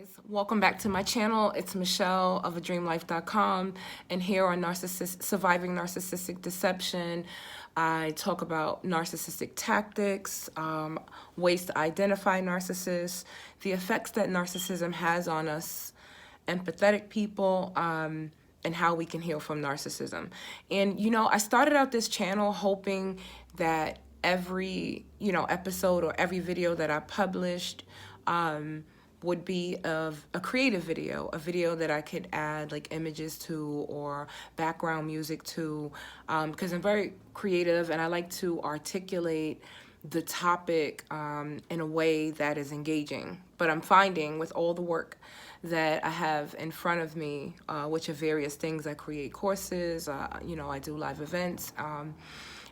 guys, welcome back to my channel. It's Michelle of adreamlife.com, and here on Surviving Narcissistic Deception, I talk about narcissistic tactics, ways to identify narcissists, the effects that narcissism has on us empathetic people, and how we can heal from narcissism. And I started out this channel hoping that every episode or every video that I published would be of a creative video, a video that I could add like images to or background music to, because I'm very creative and I like to articulate the topic in a way that is engaging. But I'm finding with all the work that I have in front of me, which are various things, I create courses, I do live events,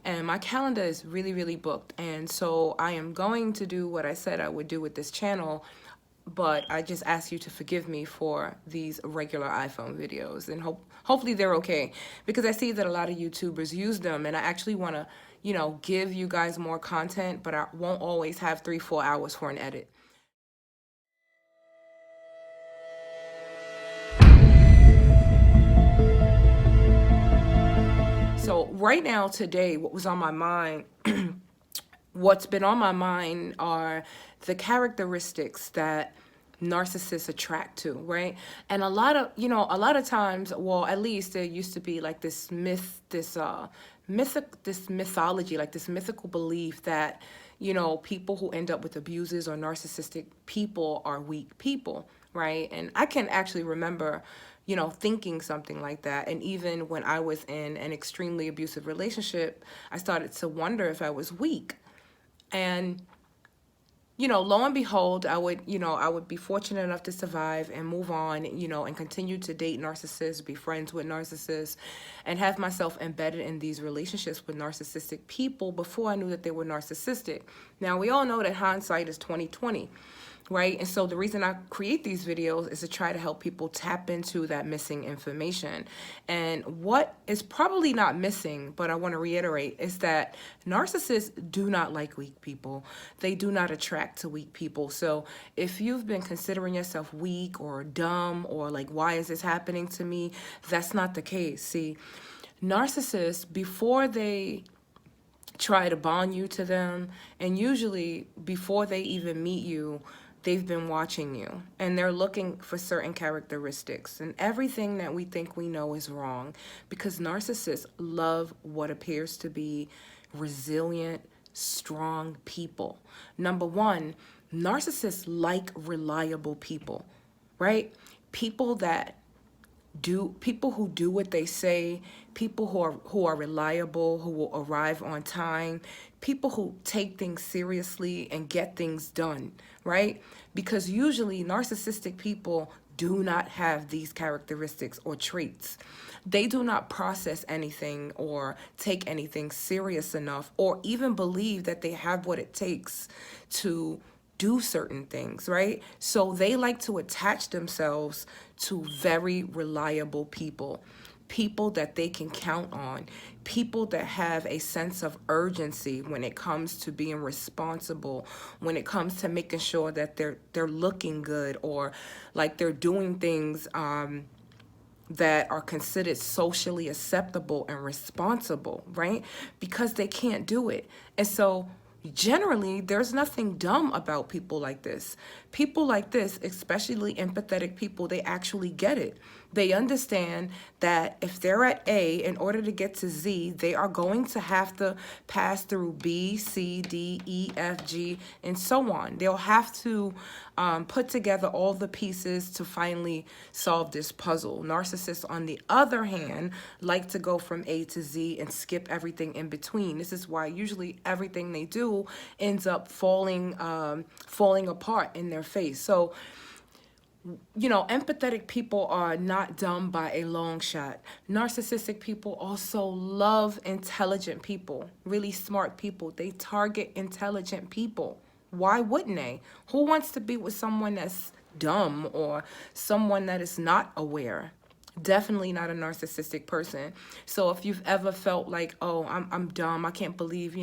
and my calendar is really, really booked. And so I am going to do what I said I would do with this channel, but I just ask you to forgive me for these regular iPhone videos, and hopefully they're okay, because I see that a lot of YouTubers use them, and I actually want to, give you guys more content, but I won't always have 3-4 hours for an edit. So right now, today, what was on my mind, what's been on my mind are the characteristics that narcissists attract to, right? And a lot of times, well, at least there used to be like this myth, this mythology, like this mythical belief that, people who end up with abusers or narcissistic people are weak people, right? And I can actually remember, thinking something like that. And even when I was in an extremely abusive relationship, I started to wonder if I was weak. And lo and behold, I would be fortunate enough to survive and move on, and continue to date narcissists, be friends with narcissists, and have myself embedded in these relationships with narcissistic people before I knew that they were narcissistic. Now, we all know that hindsight is 20/20. Right? And so the reason I create these videos is to try to help people tap into that missing information. And what is probably not missing, but I want to reiterate, is that narcissists do not like weak people. They do not attract to weak people. So if you've been considering yourself weak or dumb or like, why is this happening to me? That's not the case. See, narcissists, before they try to bond you to them, and usually before they even meet you, they've been watching you, and they're looking for certain characteristics, and everything that we think we know is wrong, because narcissists love what appears to be resilient, strong people. Number one, narcissists like reliable people, right? People who do what they say, people who are reliable, who will arrive on time, people who take things seriously and get things done, right? Because usually narcissistic people do not have these characteristics or traits. They do not process anything or take anything serious enough, or even believe that they have what it takes to do certain things, right? So they like to attach themselves to very reliable people, people that they can count on, people that have a sense of urgency when it comes to being responsible, when it comes to making sure that they're looking good, or like they're doing things that are considered socially acceptable and responsible, right? Because they can't do it. And so generally, there's nothing dumb about people like this. People like this, especially empathetic people, they actually get it. They understand that if they're at A, in order to get to Z, they are going to have to pass through B, C, D, E, F, G, and so on. They'll have to put together all the pieces to finally solve this puzzle. Narcissists, on the other hand, like to go from A to Z and skip everything in between. This is why usually everything they do ends up falling apart in their face. So, empathetic people are not dumb by a long shot. Narcissistic people also love intelligent people, really smart people. They target intelligent people. Why wouldn't they? Who wants to be with someone that's dumb or someone that is not aware? Definitely not a narcissistic person. So if you've ever felt like, oh, I'm dumb, I can't believe,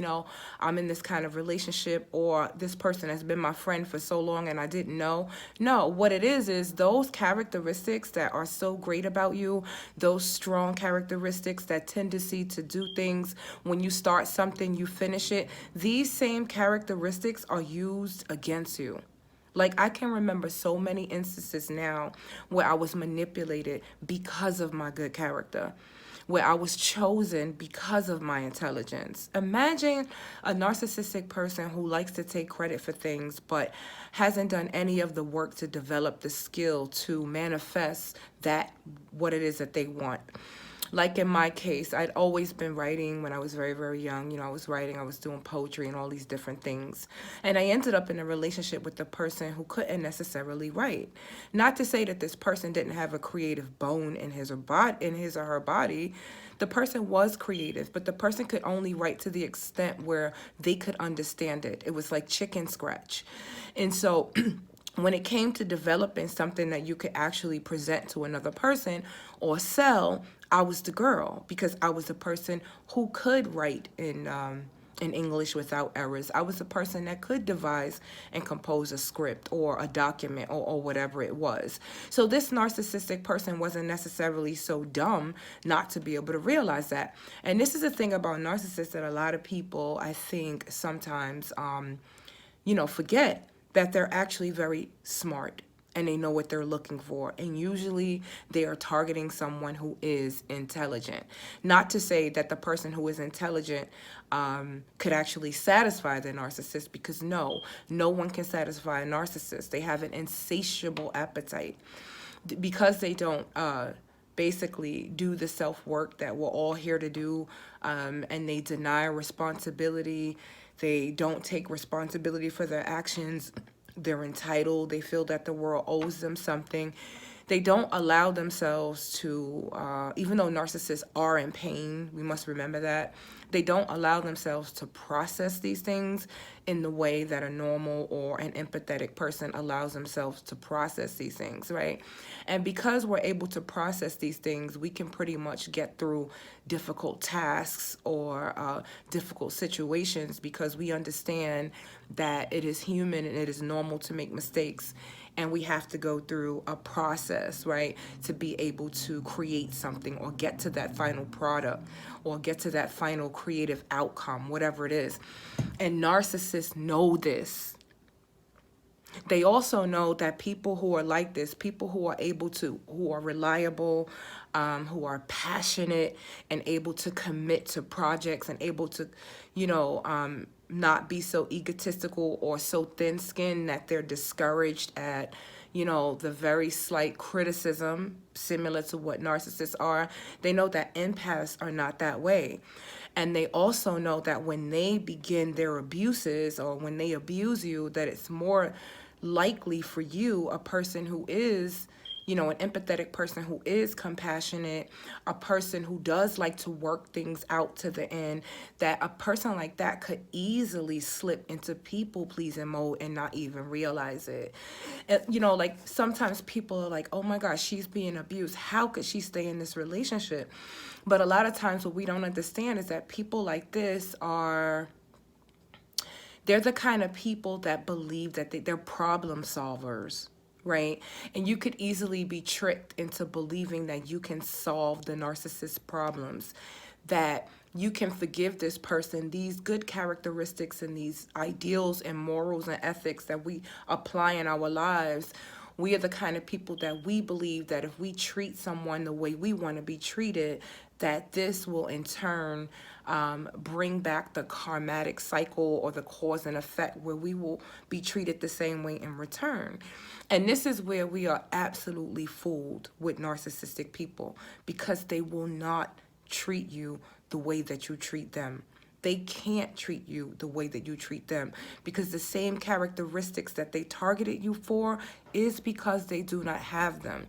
I'm in this kind of relationship, or this person has been my friend for so long and I didn't know. No, what it is those characteristics that are so great about you, those strong characteristics, that tendency to do things, when you start something, you finish it, these same characteristics are used against you. Like, I can remember so many instances now where I was manipulated because of my good character, where I was chosen because of my intelligence. Imagine a narcissistic person who likes to take credit for things but hasn't done any of the work to develop the skill to manifest what it is that they want. Like in my case, I'd always been writing when I was very, very young. I was writing, I was doing poetry and all these different things. And I ended up in a relationship with a person who couldn't necessarily write. Not to say that this person didn't have a creative bone in his or her body. The person was creative, but the person could only write to the extent where they could understand it. It was like chicken scratch. And so when it came to developing something that you could actually present to another person or sell, I was the girl, because I was the person who could write in English without errors. I was the person that could devise and compose a script or a document or whatever it was. So this narcissistic person wasn't necessarily so dumb not to be able to realize that. And this is the thing about narcissists that a lot of people, I think, sometimes, forget, that they're actually very smart and they know what they're looking for. And usually they are targeting someone who is intelligent. Not to say that the person who is intelligent could actually satisfy the narcissist, because no one can satisfy a narcissist. They have an insatiable appetite because they don't basically do the self-work that we're all here to do, and they deny responsibility. They don't take responsibility for their actions. They're entitled. They feel that the world owes them something. They don't allow themselves to, even though narcissists are in pain, we must remember that, they don't allow themselves to process these things in the way that a normal or an empathetic person allows themselves to process these things, right? And because we're able to process these things, we can pretty much get through difficult tasks or difficult situations, because we understand that it is human and it is normal to make mistakes. And we have to go through a process, right, to be able to create something or get to that final product or get to that final creative outcome, whatever it is. And narcissists know this. They also know that people who are like this, people who are who are reliable, who are passionate and able to commit to projects and able to, not be so egotistical or so thin-skinned that they're discouraged at, the very slight criticism, similar to what narcissists are. They know that empaths are not that way. And they also know that when they begin their abuses or when they abuse you, that it's more likely for you, a person who is, an empathetic person who is compassionate, a person who does like to work things out to the end, that a person like that could easily slip into people-pleasing mode and not even realize it. And, like sometimes people are like, oh my gosh, she's being abused. How could she stay in this relationship? But a lot of times what we don't understand is that people like this they're the kind of people that believe that they're problem solvers, right? And you could easily be tricked into believing that you can solve the narcissist's problems, that you can forgive this person these good characteristics and these ideals and morals and ethics that we apply in our lives. We are the kind of people that we believe that if we treat someone the way we want to be treated, that this will in turn bring back the karmatic cycle or the cause and effect where we will be treated the same way in return. And this is where we are absolutely fooled with narcissistic people, because they will not treat you the way that you treat them. They can't treat you the way that you treat them, because the same characteristics that they targeted you for is because they do not have them.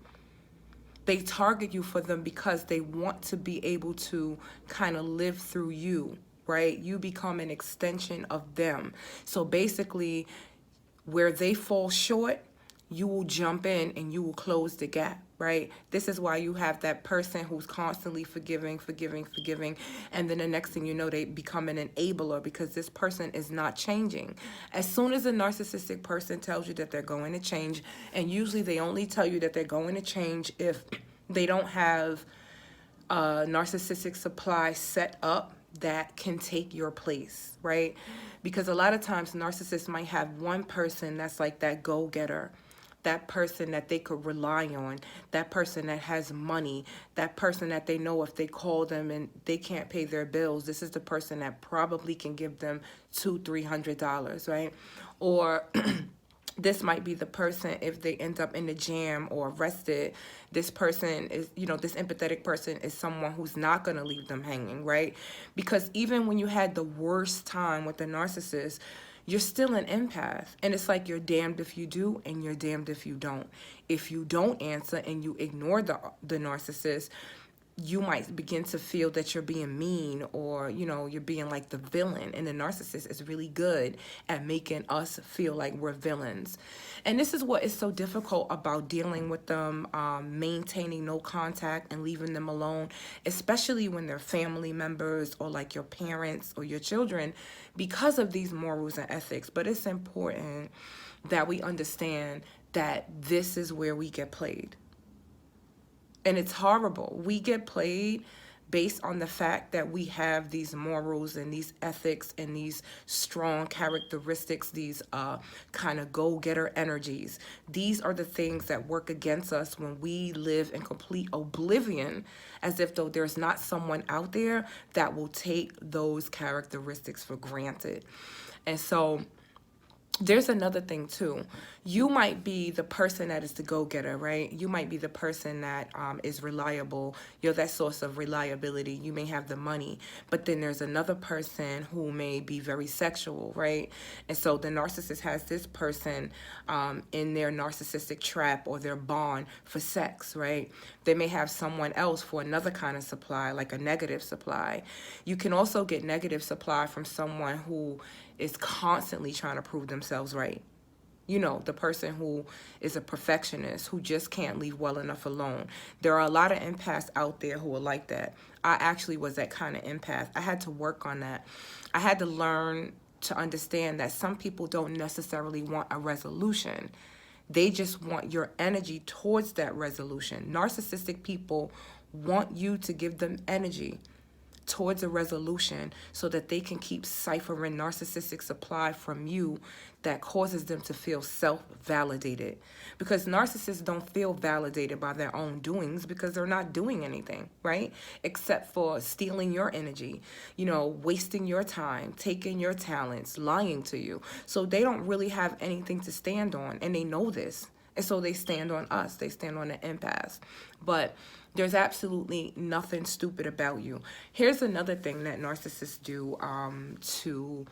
They target you for them because they want to be able to kind of live through you, right? You become an extension of them. So basically, where they fall short, you will jump in and you will close the gap, right? This is why you have that person who's constantly forgiving, and then the next thing you know, they become an enabler because this person is not changing. As soon as a narcissistic person tells you that they're going to change, and usually they only tell you that they're going to change if they don't have a narcissistic supply set up that can take your place, right? Because a lot of times narcissists might have one person that's like that go-getter, that person that they could rely on, that person that has money, that person that they know if they call them and they can't pay their bills, this is the person that probably can give them $200-300, right? Or this might be the person if they end up in the jam or arrested. This person is, this empathetic person is someone who's not going to leave them hanging, right? Because even when you had the worst time with the narcissist, you're still an empath. And it's like you're damned if you do and you're damned if you don't. If you don't answer and you ignore the narcissist, you might begin to feel that you're being mean, or you're being like the villain, and the narcissist is really good at making us feel like we're villains. And this is what is so difficult about dealing with them, maintaining no contact and leaving them alone, especially when they're family members or like your parents or your children, because of these morals and ethics. But it's important that we understand that this is where we get played. And it's horrible. We get played based on the fact that we have these morals and these ethics and these strong characteristics, these kind of go-getter energies. These are the things that work against us when we live in complete oblivion, as if though there's not someone out there that will take those characteristics for granted. And so there's another thing too. You might be the person that is the go-getter, right? You might be the person that is reliable. You're that source of reliability. You may have the money, but then there's another person who may be very sexual, right? And so the narcissist has this person in their narcissistic trap or their bond for sex, right? They may have someone else for another kind of supply, like a negative supply. You can also get negative supply from someone who is constantly trying to prove themselves right. The person who is a perfectionist, who just can't leave well enough alone. There are a lot of empaths out there who are like that. I actually was that kind of empath. I had to work on that. I had to learn to understand that some people don't necessarily want a resolution. They just want your energy towards that resolution. Narcissistic people want you to give them energy towards a resolution so that they can keep ciphering narcissistic supply from you that causes them to feel self-validated. Because narcissists don't feel validated by their own doings because they're not doing anything, right? Except for stealing your energy, wasting your time, taking your talents, lying to you. So they don't really have anything to stand on, and they know this. And so they stand on us. They stand on the empaths. But there's absolutely nothing stupid about you. Here's another thing that narcissists do to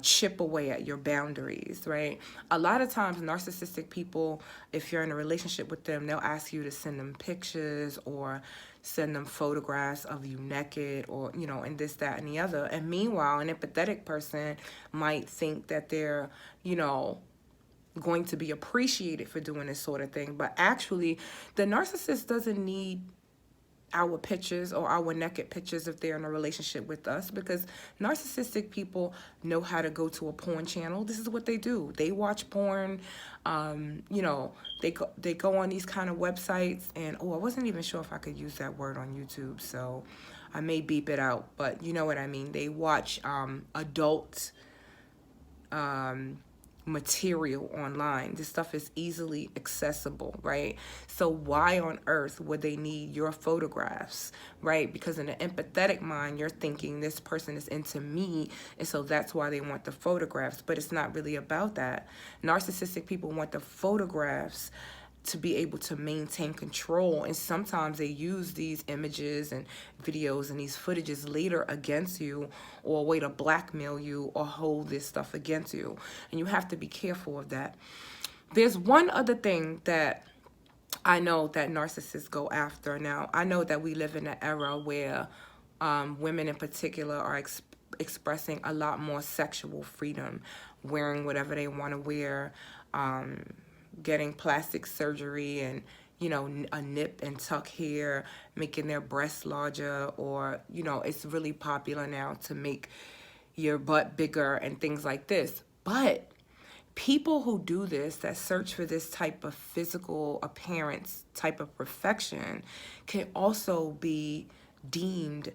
chip away at your boundaries, right? A lot of times narcissistic people, if you're in a relationship with them, they'll ask you to send them pictures or send them photographs of you naked, or, and this, that, and the other. And meanwhile, an empathetic person might think that they're, going to be appreciated for doing this sort of thing. But actually, the narcissist doesn't need our pictures or our naked pictures if they're in a relationship with us, because narcissistic people know how to go to a porn channel. This is what they do. They watch porn. They go on these kind of websites, and I wasn't even sure if I could use that word on YouTube, so I may beep it out, but you know what I mean. They watch adult material online. This stuff is easily accessible, right? So why on earth would they need your photographs, right? Because in an empathetic mind, you're thinking this person is into me, and so that's why they want the photographs. But it's not really about that. Narcissistic people want the photographs to be able to maintain control, and sometimes they use these images and videos and these footages later against you, or a way to blackmail you or hold this stuff against you, and you have to be careful of that. There's one other thing that I know that narcissists go after. Now, I know that we live in an era where women in particular are expressing a lot more sexual freedom, wearing whatever they want to wear, getting plastic surgery and, you know, a nip and tuck hair, making their breasts larger, or, you know, it's really popular now to make your butt bigger and things like this. But people who do this, that search for this type of physical appearance, type of perfection, can also be deemed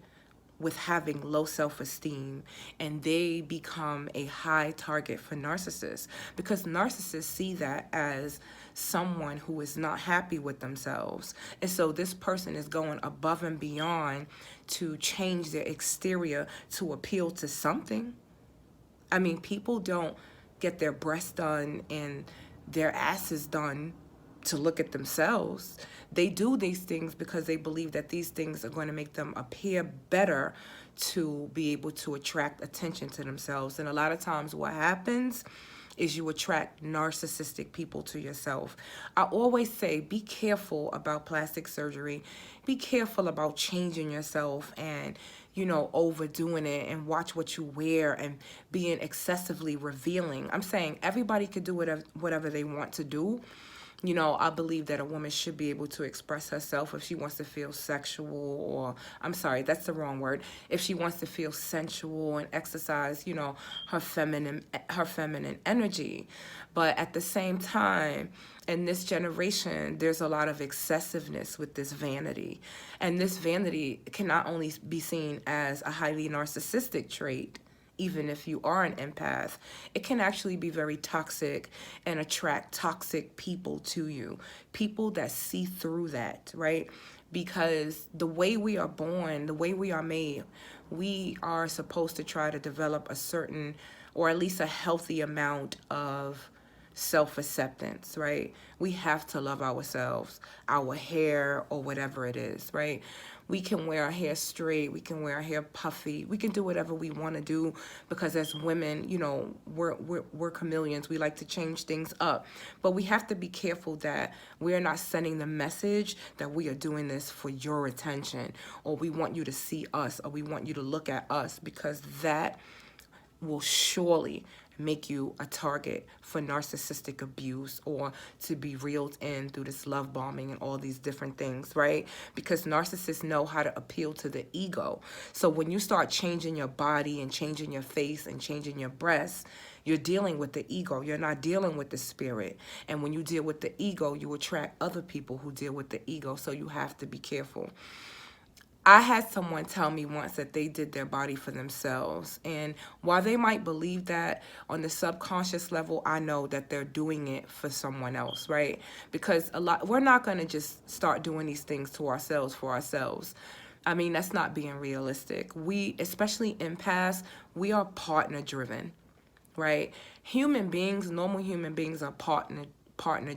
with having low self-esteem, and they become a high target for narcissists, because narcissists see that as someone who is not happy with themselves. And so this person is going above and beyond to change their exterior to appeal to something. I mean, people don't get their breasts done and their asses done to look at themselves. They do these things because they believe that these things are going to make them appear better, to be able to attract attention to themselves. And a lot of times what happens is you attract narcissistic people to yourself. I always say, be careful about plastic surgery. Be careful about changing yourself and, you know, overdoing it, and watch what you wear and being excessively revealing. I'm saying everybody could do whatever they want to do. You know, I believe that a woman should be able to express herself if she wants to feel sexual, or, I'm sorry, that's the wrong word. If she wants to feel sensual and exercise, you know, her feminine energy. But at the same time, in this generation, there's a lot of excessiveness with this vanity. And this vanity can not only be seen as a highly narcissistic trait, even if you are an empath, it can actually be very toxic and attract toxic people to you. People that see through that, right? Because the way we are born, the way we are made, we are supposed to try to develop a certain, or at least a healthy amount of self-acceptance, right? We have to love ourselves, our hair, or whatever it is, right? We can wear our hair straight, we can wear our hair puffy, we can do whatever we want to do, because as women, you know, we're chameleons. We like to change things up. But we have to be careful that we're not sending the message that we are doing this for your attention, or we want you to see us, or we want you to look at us, because that will surely make you a target for narcissistic abuse, or to be reeled in through this love bombing and all these different things, right? Because narcissists know how to appeal to the ego. So when you start changing your body and changing your face and changing your breasts, you're dealing with the ego. You're not dealing with the spirit. And when you deal with the ego, you attract other people who deal with the ego. So you have to be careful. I had someone tell me once that they did their body for themselves. And while they might believe that, on the subconscious level, I know that they're doing it for someone else, right? Because we're not going to just start doing these things to ourselves for ourselves. I mean, that's not being realistic. We, especially empaths, we are partner driven, right? Human beings, normal human beings, are partner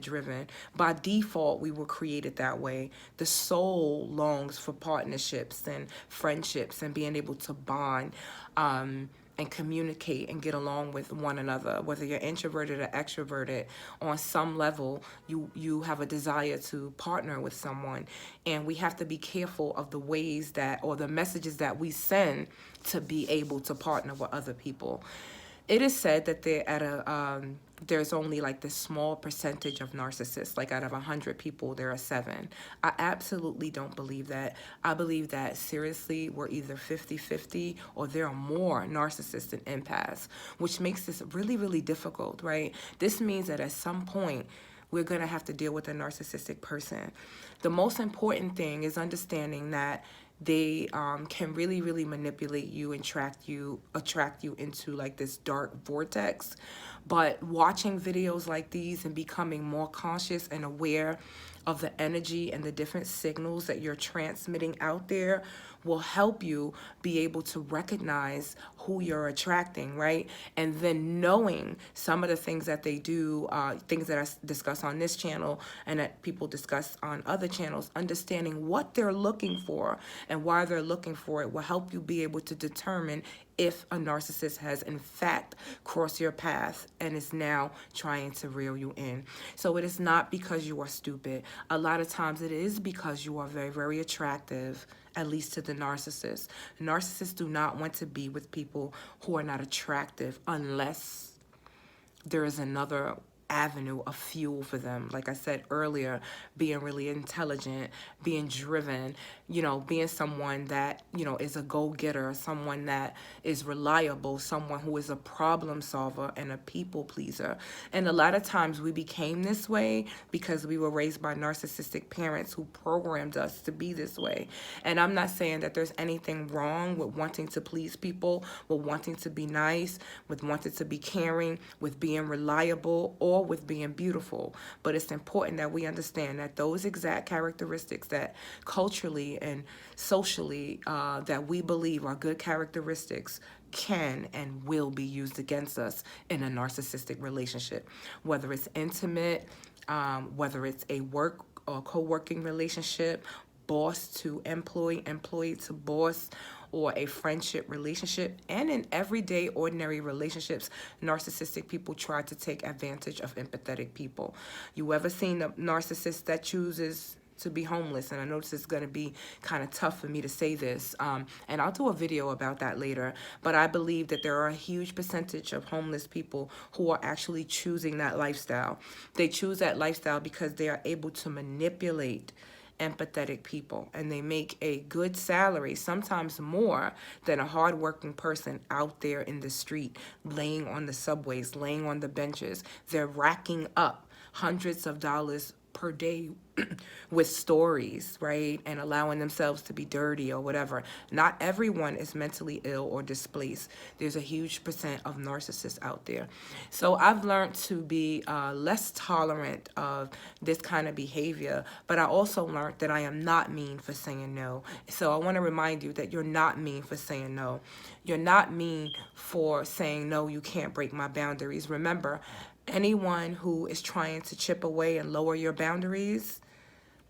driven. By default, we were created that way. The soul longs for partnerships and friendships and being able to bond and communicate and get along with one another. Whether you're introverted or extroverted, on some level you have a desire to partner with someone. And we have to be careful of the ways that, or the messages that we send to be able to partner with other people. It is said that there's only like this small percentage of narcissists. Like out of 100 people, there are 7. I absolutely don't believe that. I believe that, seriously, we're either 50-50 or there are more narcissists than empaths, which makes this really, really difficult, right? This means that at some point, we're going to have to deal with a narcissistic person. The most important thing is understanding that they can really, really manipulate you and attract you into like this dark vortex. But watching videos like these and becoming more conscious and aware of the energy and the different signals that you're transmitting out there will help you be able to recognize who you're attracting, right? And then knowing some of the things that they do, things that I discuss on this channel and that people discuss on other channels, understanding what they're looking for and why they're looking for it will help you be able to determine if a narcissist has in fact crossed your path and is now trying to reel you in. So it is not because you are stupid. A lot of times it is because you are very, very attractive, at least to the narcissist. Narcissists do not want to be with people who are not attractive unless there is another avenue of fuel for them. Like I said earlier, being really intelligent, being driven, you know, being someone that, you know, is a go-getter, someone that is reliable, someone who is a problem solver and a people pleaser. And a lot of times we became this way because we were raised by narcissistic parents who programmed us to be this way. And I'm not saying that there's anything wrong with wanting to please people, with wanting to be nice, with wanting to be caring, with being reliable, or with being beautiful. But it's important that we understand that those exact characteristics that culturally and socially that we believe are good characteristics can and will be used against us in a narcissistic relationship, whether it's intimate, whether it's a work or co-working relationship, boss to employee, employee to boss, or a friendship relationship. And in everyday ordinary relationships, narcissistic people try to take advantage of empathetic people. You ever seen a narcissist that chooses to be homeless? And I know this is going to be kind of tough for me to say this, and I'll do a video about that later, but I believe that there are a huge percentage of homeless people who are actually choosing that lifestyle. They choose that lifestyle because they are able to manipulate empathetic people, and they make a good salary, sometimes more than a hardworking person out there in the street, laying on the subways, laying on the benches. They're racking up hundreds of dollars per day with stories, right? And allowing themselves to be dirty or whatever. Not everyone is mentally ill or displaced. There's a huge percent of narcissists out there. So I've learned to be less tolerant of this kind of behavior, but I also learned that I am not mean for saying no. So I want to remind you that you're not mean for saying no. You're not mean for saying, no, you can't break my boundaries. Remember, anyone who is trying to chip away and lower your boundaries,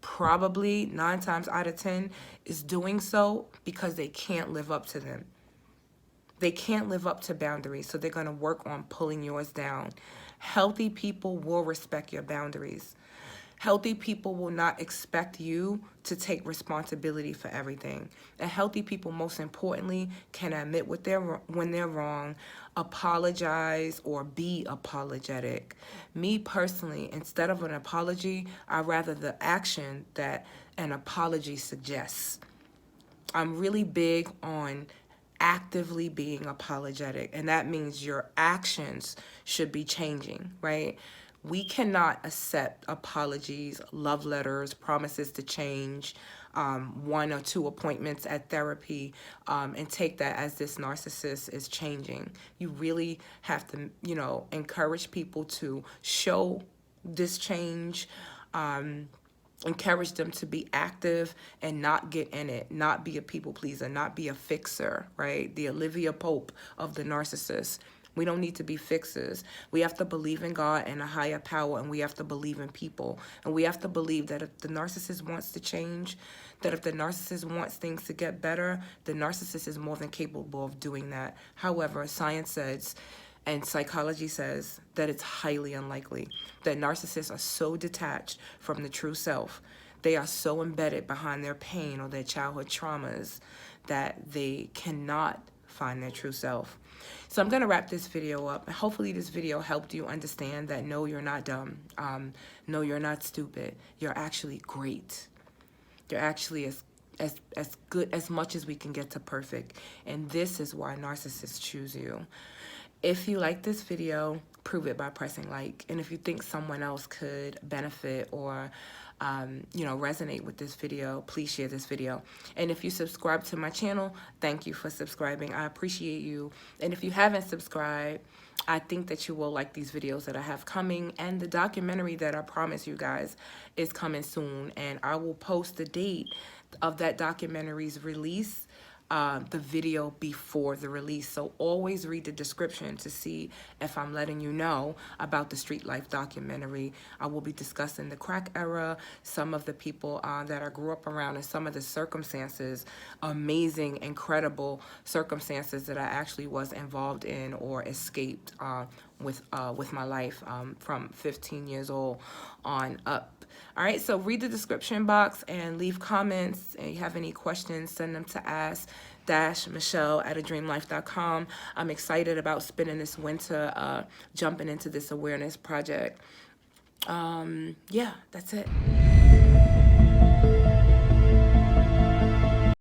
probably 9 times out of 10 is doing so because they can't live up to them. They can't live up to boundaries, so they're going to work on pulling yours down. Healthy people will respect your boundaries. Healthy people will not expect you to take responsibility for everything. And healthy people, most importantly, can admit when they're wrong, apologize, or be apologetic. Me personally, instead of an apology, I'd rather the action that an apology suggests. I'm really big on actively being apologetic, and that means your actions should be changing, right? We cannot accept apologies, love letters, promises to change, 1 or 2 appointments at therapy, and take that as this narcissist is changing. You really have to, you know, encourage people to show this change, encourage them to be active and not get in it, not be a people pleaser, not be a fixer, right? The Olivia Pope of the narcissist. We don't need to be fixers. We have to believe in God and a higher power, and we have to believe in people. And we have to believe that if the narcissist wants to change, that if the narcissist wants things to get better, the narcissist is more than capable of doing that. However, science says, and psychology says, that it's highly unlikely that narcissists are so detached from the true self. They are so embedded behind their pain or their childhood traumas that they cannot find their true self. So I'm going to wrap this video up. Hopefully this video helped you understand that no, you're not dumb. No, you're not stupid. You're actually great. You're actually as good as much as we can get to perfect. And this is why narcissists choose you. If you like this video, prove it by pressing like. And if you think someone else could benefit or you know, resonate with this video, please share this video. And if you subscribe to my channel, thank you for subscribing. I appreciate you. And if you haven't subscribed, I think that you will like these videos that I have coming, and the documentary that I promise you guys is coming soon, and I will post the date of that documentary's release, the video before the release. So always read the description to see if I'm letting you know about the Street Life documentary. I will be discussing the crack era, some of the people that I grew up around, and some of the circumstances, amazing, incredible circumstances that I actually was involved in or escaped with my life from 15 years old on up. All right, so read the description box and leave comments. If you have any questions, send them to Ask. Michelle@adreamlife.com. I'm excited about spending this winter jumping into this awareness project. Yeah, that's it.